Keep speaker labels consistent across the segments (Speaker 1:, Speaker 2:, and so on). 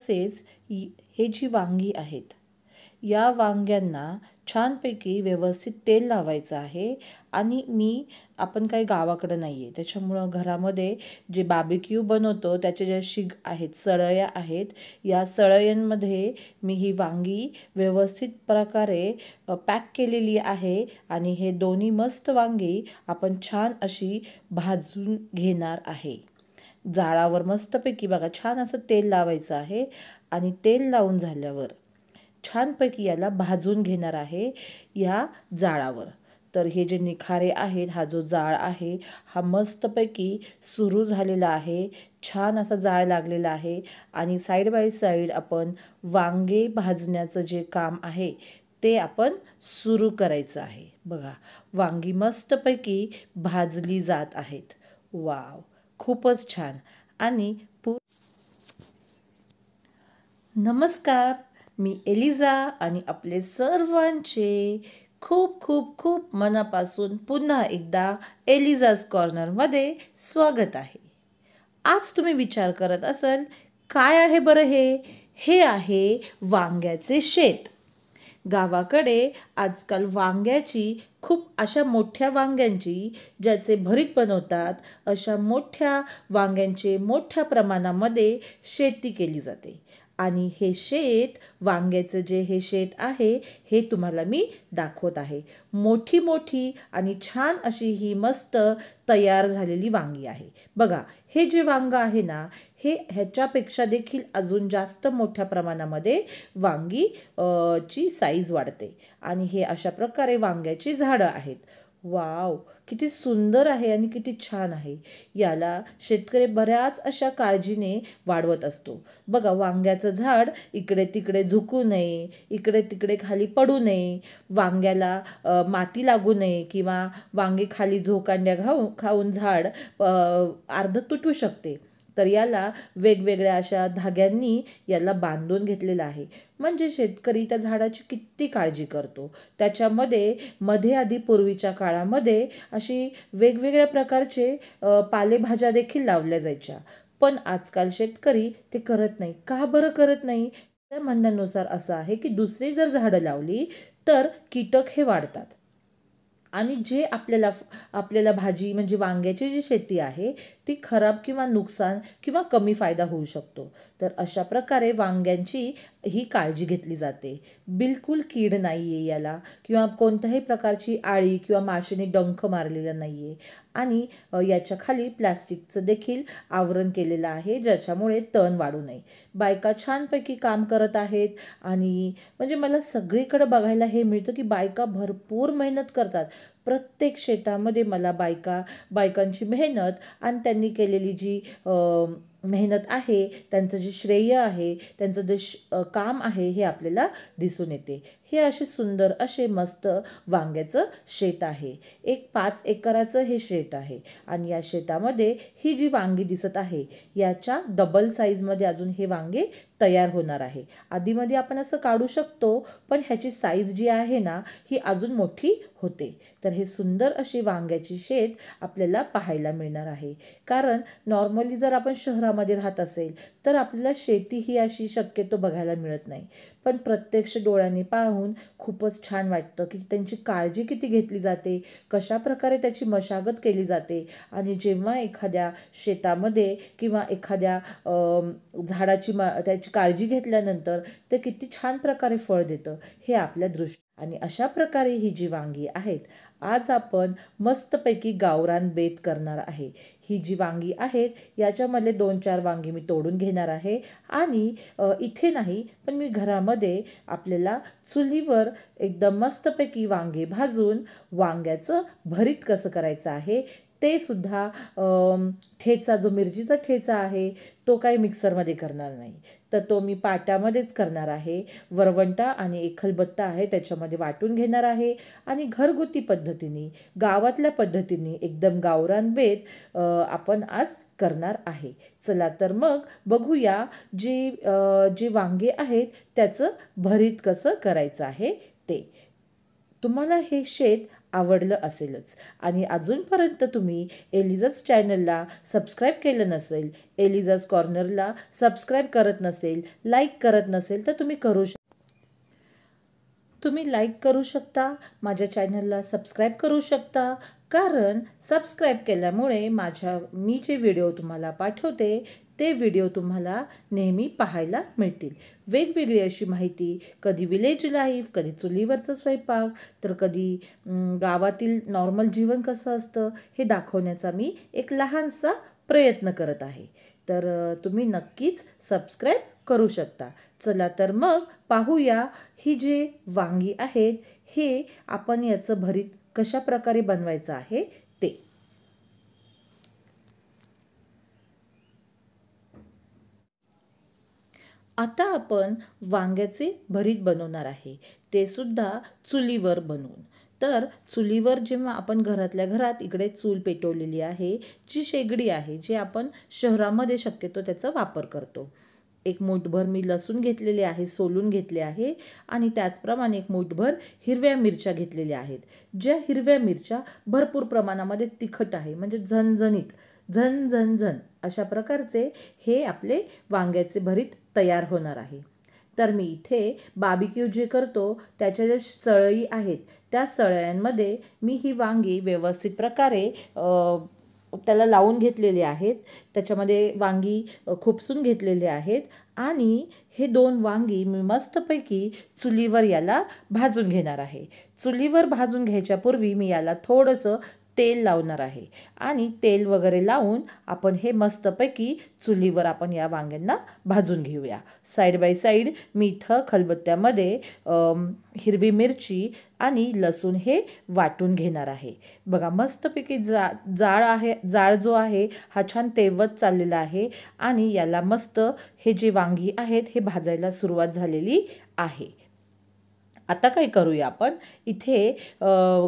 Speaker 1: तसेच हे जी वांगी आहेत या वांग्यांना छानपैकी व्यवस्थित तेल लावायचं आहे. आणि आपण काही गावाकडं नाही आहे त्याच्यामुळं घरामध्ये जे बार्बेक्यू बनवतो त्याच्या ज्या शिग आहेत, सळया आहेत, या सळयांमध्ये मी ही वांगी व्यवस्थित प्रकारे पॅक केलेली आहे. आणि हे दोन्ही मस्त वांगी आपण छान अशी भाजून घेणार आहे. जाळावर मस्तपैकी बघा छान असं तेल लावायचं आहे. आणि तेल लावून झाल्यावर छानपैकी याला भाजून घेणार आहे या जाळावर. तर हे जे निखारे आहेत, हा जो जाळ आहे हा मस्तपैकी सुरू झालेला आहे. छान असा जाळ लागलेला आहे. आणि साईड बाय साईड आपण वांगे भाजण्याचं जे काम आहे ते आपण सुरू करायचं आहे. बघा वांगी मस्तपैकी भाजली जात आहेत. वाव, खूपच छान. आणि नमस्कार, मी एलिझा आणि आपले सर्वांचे खूप खूप खूप मनापासून पुन्हा एकदा एलिझाज कॉर्नरमध्ये स्वागत आहे. आज तुम्ही विचार करत असाल, काय आहे बरं हे? हे आहे वांग्याचे शेत. गावाकडे आजकाल वांग्याची खूप अशा मोठ्या वांग्यांची ज्याचे भरीत बनवतात, अशा मोठ्या वांग्यांचे मोठ्या प्रमाणामध्ये शेती केली जाते. आणि हे शेत, वांग्याचं जे हे शेत आहे हे तुम्हाला मी दाखवत आहे. मोठी मोठी आणि छान अशी ही मस्त तयार झालेली वांगी आहे. बघा हे जे वांग आहे ना, हे ह्याच्यापेक्षा देखील अजून जास्त मोठ्या प्रमाणामध्ये वांगी ची साईज वाढते. आणि हे अशा प्रकारे वांग्याची झाडं आहेत. वाव, किती सुंदर आहे आणि किती छान आहे. याला शेतकरी बऱ्याच अशा काळजीने वाढवत असतो. बघा वांग्याचं झाड इकडे तिकडे झुकू नये, इकडे तिकडे खाली पडू नये, वांग्याला माती लागू नये किंवा वांगे खाली झोकांड्या खाऊन झाड अर्ध तुटू शकते. तर याला वेगवेगळ्या अशा धाग्यांनी याला बांधून घेतलेलं आहे. म्हणजे शेतकरी त्या झाडाची किती काळजी करतो. त्याच्यामध्ये आधी पूर्वीच्या काळामध्ये अशी वेगवेगळ्या प्रकारचे पालेभाज्या देखील लावल्या जायच्या. पण आजकाल शेतकरी ते करत नाही. का बरं करत नाही? त्या म्हणण्यानुसार असं आहे की दुसरी जर झाडं लावली तर कीटक हे वाढतात. आणि जे आपल्याला भाजी म्हणजे वांग्याची जी शेती आहे ती खराब किंवा नुकसान किंवा कमी फायदा होऊ शकतो. तर अशा प्रकारे वांग्यांची ही काळजी घेतली जाते. बिलकुल कीड नाही आहे याला किंवा कोणत्याही प्रकारची आळी किंवा माशीने डंख मारलेला नाही आहे. आणि याच्या खाली प्लास्टिकचं देखील आवरण केलेलं आहे ज्याच्यामुळे तण वाढू नये. बायका छानपैकी काम करत आहेत. आणि म्हणजे मला सगळीकडे बघायला हे मिळतं की बायका भरपूर मेहनत करतात. प्रत्येक शेतामध्ये मला बायकांची मेहनत आणि त्यांनी केलेली जी मेहनत आहे, त्यांचं जे श्रेय आहे, त्यांचं जे काम आहे हे आपल्याला दिसून येते. हे असे सुंदर असे मस्त वांग्याचं शेत आहे. 5 एकराचं हे शेत आहे. आणि या शेतामध्ये ही जी वांगी दिसत आहे याच्या डबल साईजमध्ये अजून हे वांगे तयार होणार आहे. आधीमध्ये आपण असं काढू शकतो, पण ह्याची साईज जी आहे ना ही अजून मोठी होते. तर हे सुंदर अशी वांग्याची शेत आपल्याला पाहायला मिळणार आहे. कारण नॉर्मली जर आपण शहरामध्ये राहत असेल तर आपल्याला शेती ही अशी शक्यतो बघायला मिळत नाही. पण प्रत्यक्ष डोळ्यांनी पाहून खूपच छान वाटतं की त्यांची काळजी किती घेतली जाते, कशा प्रकारे त्याची मशागत केली जाते. आणि जेव्हा एखाद्या शेतामध्ये किंवा एखाद्या झाडाची त्याची काळजी घेतल्यानंतर ते किती छान प्रकारे फळ देतं हे आपल्या आणि अशा प्रकारे ही जी वांगी आहेत, आज आपण मस्तपैकी गावरान बेत करणार आहे. ही जी वांगी आहेत याच्यामधले 2-4 वांगी मी तोडून घेणार आहे. आणि इथे नाही पण मी घरामध्ये आपल्याला चुलीवर एकदम मस्तपैकी वांगे भाजून वांग्याचं भरीत कसं करायचं आहे ते सुद्धा, ठेचा जो मिरचीचा ठेचा आहे तो काही मिक्सरमध्ये करणार नाही, तर तो मी पाट्यामध्येच करणार आहे. वरवंटा आणि एक खलबत्ता आहे त्याच्यामध्ये वाटून घेणार आहे. आणि घरगुती पद्धतीने, गावातल्या पद्धतीने एकदम गावरान बेत आपण आज करणार आहे. चला तर मग बघूया जे वांगे आहेत त्याचं भरीत कसं करायचं आहे ते. तुम्हाला हे शेत आवडलं असेलच. आणि अजूनपर्यंत तुम्ही एलिझाच चॅनलला सबस्क्राईब केलं नसेल, एलिझाज कॉर्नरला सबस्क्राईब करत नसेल, लाईक करत नसेल तर तुम्ही लाईक करू शकता, माझ्या चॅनलला सबस्क्राईब करू शकता. कारण सबस्क्राईब केल्यामुळे मी जे व्हिडिओ तुम्हाला पाठवते ते व्हिडिओ तुम्हाला नेहमी पाहायला मिळतील. वेगवेगळी अशी माहिती, कधी विलेज लाईफ, कधी चुलीवरचं स्वयंपाक, तर कधी गावातील नॉर्मल जीवन कसं असतं हे दाखवण्याचा मी एक लहानसा प्रयत्न करत आहे. तर तुम्ही नक्कीच सबस्क्राईब करू शकता. चला तर मग पाहूया ही जे वांगी आहेत हे आपण याचं भरीत कशा प्रकारे बनवायचं आहे ते. आता आपण वांग्याचे भरीत बनवणार आहे, ते सुद्धा चुलीवर बनवून. तर चुलीवर जेव्हा आपण घरातल्या घरात इकडे चूल पेटवलेली आहे, जी शेगडी आहे, जे आपण शहरामध्ये शक्यतो त्याचा वापर करतो. एक मूठभर मी लसूण घेतलेले आहे, सोलून घेतले आहे. आणि त्याचप्रमाणे एक मूठभर हिरव्या मिरच्या घेतलेल्या आहेत, ज्या हिरव्या मिरच्या भरपूर प्रमाणामध्ये तिखट आहे, म्हणजे झणझणीत, झण अशा प्रकारचे हे आपले वांग्याचे भरीत तयार होणार आहे. तर मी इथे बार्बेक्यू जे करतो त्याच्या ज्या सळई आहेत त्या सळयांमध्ये मी ही वांगी व्यवस्थित प्रकारे त्याला लावून घेतलेले आहेत. त्याच्यामध्ये वांगी खुपसून घेतलेले आहेत. आणि हे 2 वांगी मी मस्तपैकी चुलीवर याला भाजून घेणार आहे. चुलीवर भाजून घ्यायच्या पूर्वी मी याला थोडंसं तेल लावणार आहे. आणि तेल वगैरे लावून आपण हे मस्तपैकी चुलीवर आपण या वांग्यांना भाजून घेऊया. साईड बाय साईड मी इथं खलबत्त्यामध्ये हिरवी मिरची आणि लसूण हे वाटून घेणार आहे. बघा मस्तपैकी जाळ जो आहे हा छान तेवत चाललेला आहे. आणि याला मस्त हे जे वांगी आहेत हे भाजायला सुरुवात झालेली आहे. आता काय करूया आपण, इथे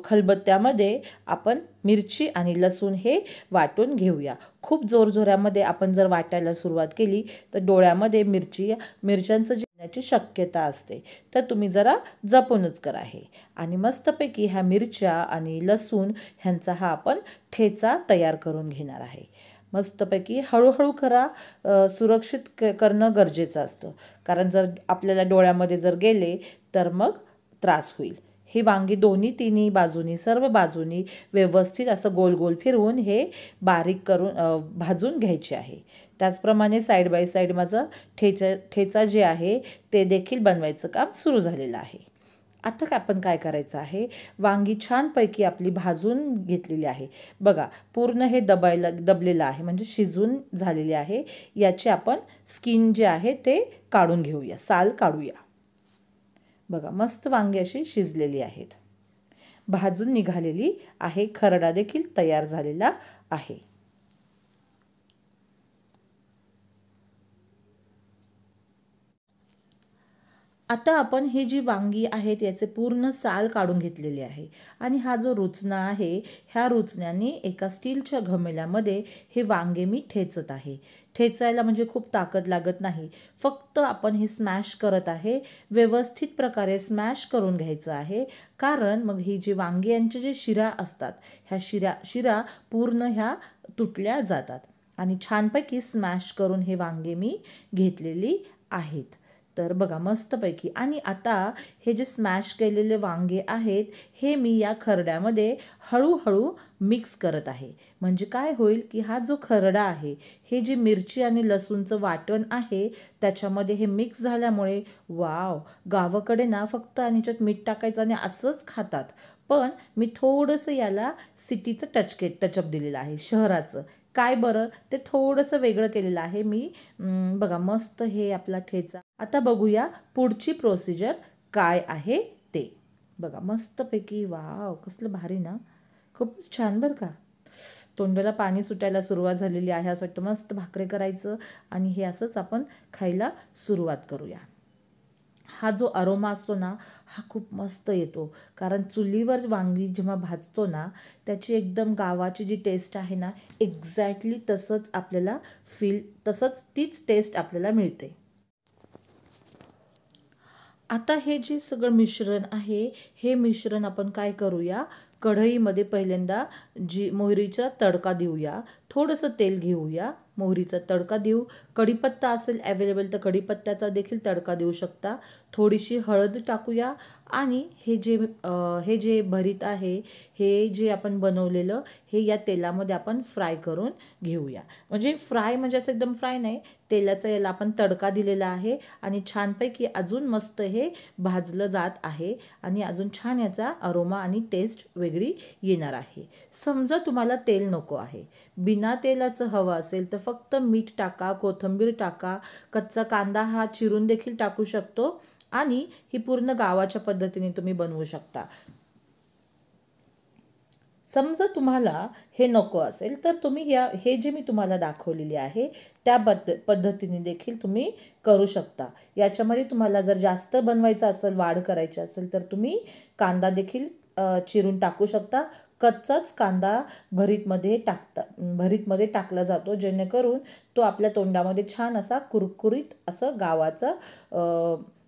Speaker 1: खलबत्त्यामध्ये आपण मिरची आणि लसूण हे वाटून घेऊया. खूप जोरजोरामध्ये आपण जर वाटायला सुरुवात केली तर डोळ्यामध्ये मिरच्यांचं येण्याची शक्यता असते. तर तुम्ही जरा जपूनच करा हे. आणि मस्तपैकी ह्या मिरच्या आणि लसूण ह्यांचा हा आपण ठेचा तयार करून घेणार आहे. मस्तपैकी हळूहळू करा, सुरक्षित करणं गरजेचं असतं. कारण जर आपल्याला डोळ्यामध्ये जर गेले तर मग त्रास होईल. हे वांगी तिन्ही बाजूनी, सर्व बाजूनी व्यवस्थित असं गोल गोल फिरवून हे बारीक करून भाजून घ्यायचे आहे. त्याचप्रमाणे साईड बाय साईड माझं ठेचा जे आहे ते देखील बनवायचं काम सुरू झालेलं आहे. आता आपण काय करायचं आहे, वांगी छानपैकी आपली भाजून घेतलेली आहे. बघा पूर्ण हे दबलेलं आहे, म्हणजे शिजून झालेले आहे. याचे आपण स्किन जे आहे ते काढून घेऊया, साल काढूया. बघा मस्त वांगी अशी शिजलेली आहेत, भाजून निघालेली आहे. खरडा देखील तयार झालेला आहे. आता आपण ही जी वांगी आहेत याचे पूर्ण साल काढून घेतलेले आहे. आणि हा जो रुचना आहे ह्या रुचण्याने एका स्टीलच्या घमेल्यामध्ये हे वांगे मी ठेचत आहे. ठेचायला म्हणजे खूप ताकद लागत नाही, फक्त आपण हे स्मॅश करत आहे. व्यवस्थित प्रकारे स्मॅश करून घ्यायचं आहे. कारण मग ही जी वांगी यांचे जे शिरा असतात ह्या शिरा पूर्ण ह्या तुटल्या जातात. आणि छानपैकी स्मॅश करून हे वांगे मी घेतलेली आहेत. तर बघा मस्तपैकी. आणि आता हे जे स्मॅश केलेले वांगे आहेत हे मी या खरड्यामध्ये हळूहळू मिक्स करत आहे. म्हणजे काय होईल की हा जो खरडा आहे, हे जी मिरची आणि लसूणचं वाटण आहे त्याच्यामध्ये हे मिक्स झाल्यामुळे वाव, गावाकडे ना फक्त आणि याच्यात मीठ टाकायचं आणि असंच खातात. पण मी थोडंसं याला सिटीचं टचअप दिलेलं आहे, शहराचं. काय बरं, ते थोडंसं वेगळं केलेलं आहे मी. बघा मस्त हे आपला ठेचा. आता बघूया पुढची प्रोसिजर काय आहे ते. बघा मस्तपैकी, वाव कसलं भारी ना, खूपच छान बरं का. तोंडाला पाणी सुटायला सुरुवात झालेली आहे. असं वाटतं मस्त भाकरी करायचं आणि हे असंच आपण खायला सुरुवात करूया. हा जो अरोमा असतो ना हा खूप मस्त येतो. कारण चुलीवर वांगी जेव्हा भाजतो ना त्याची एकदम गावाची जी टेस्ट आहे ना, एक्झॅक्टली तसंच आपल्याला तीच टेस्ट आपल्याला मिळते. आता हे जे सगळं मिश्रण आहे हे मिश्रण आपण काय करूया, कढईमध्ये पहिल्यांदा मोहरीचा तडका देऊया. थोडंसं तेल घेऊया, मोहरीचा तडका देऊ. कढीपत्ता असेल अवेलेबल तर कढीपत्त्याचा देखील तडका देऊ शकता. थोडीशी हळद टाकूया आणि हे जे भरीत आहे, हे जे आपण बनवलेलं हे या तेलामध्ये आपण फ्राय करून घेऊया. म्हणजे फ्राय म्हणजे असं एकदम फ्राय नाही, तेलाचा याला आपण तडका दिलेला आहे आणि छानपैकी अजून मस्त हे भाजलं जात आहे आणि अजून छान याचा अरोमा आणि टेस्ट वेगळी येणार आहे. समजा तुम्हाला तेल नको आहे, बिना तेलाचं हवं असेल तर फक्त मीठ टाका, कोथिंबीर टाका, कच्चा कांदा हा चिरून देखील टाकू शकतो आणि ही पूर्ण गावाच्या पद्धतीने तुम्ही बनवू शकता. समजा तुम्हाला हे नको असेल तर तुम्ही हे जे मी तुम्हाला दाखवलेले आहे त्या पद्धतीने देखील तुम्ही करू शकता. याच्यामध्ये तुम्हाला जर जास्त बनवायचं असेल, वाढ करायची असेल तर तुम्ही कांदा देखील चिरून टाकू शकता. कच्चाच कांदा भरीतमध्ये टाकला जातो, जेणेकरून तो आपल्या तोंडामध्ये छान असा कुरकुरीत असं गावाचा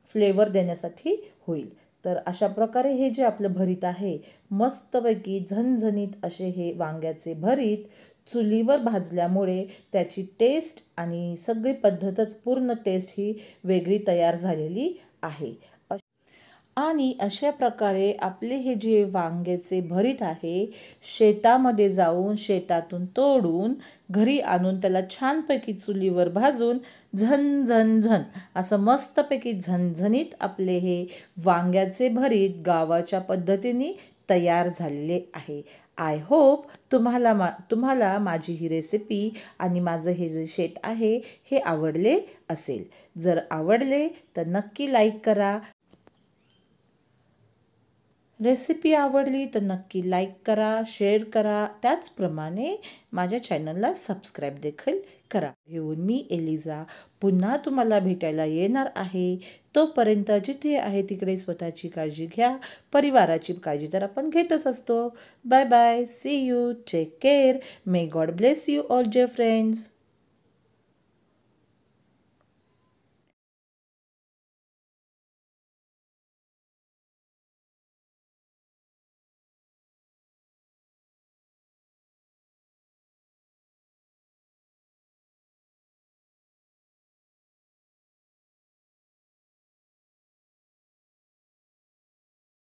Speaker 1: फ्लेवर देण्यासाठी होईल. तर अशा प्रकारे हे जे आपलं भरीत आहे, मस्तपैकी झणझणीत असे हे वांग्याचे भरीत चुलीवर भाजल्यामुळे त्याची टेस्ट आणि सगळी पद्धतच पूर्ण टेस्ट ही वेगळी तयार झालेली आहे. आणि अशा प्रकारे आपले हे जे वांग्याचे भरीत आहे, शेतामध्ये जाऊन शेतातून तोडून घरी आणून त्याला छानपैकी चुलीवर भाजून झन झन झन असं मस्तपैकी झणझणीत आपले हे वांग्याचे भरीत गावाच्या पद्धतीने तयार झालेले आहे. आय होप तुम्हाला माझी ही रेसिपी आणि माझं हे जे शेत आहे हे आवडले असेल. जर आवडले तर नक्की लाईक करा. रेसिपी आवडली तर नक्की लाईक करा, शेअर करा. त्याचप्रमाणे माझ्या चॅनलला सबस्क्राईब देखील करा. घेऊन मी एलिझा पुन्हा तुम्हाला भेटायला येणार आहे. तोपर्यंत जिथे आहे तिकडे स्वतःची काळजी घ्या. परिवाराची काळजी तर आपण घेतच असतो. Bye bye. See you. Take care. May God bless you all dear friends.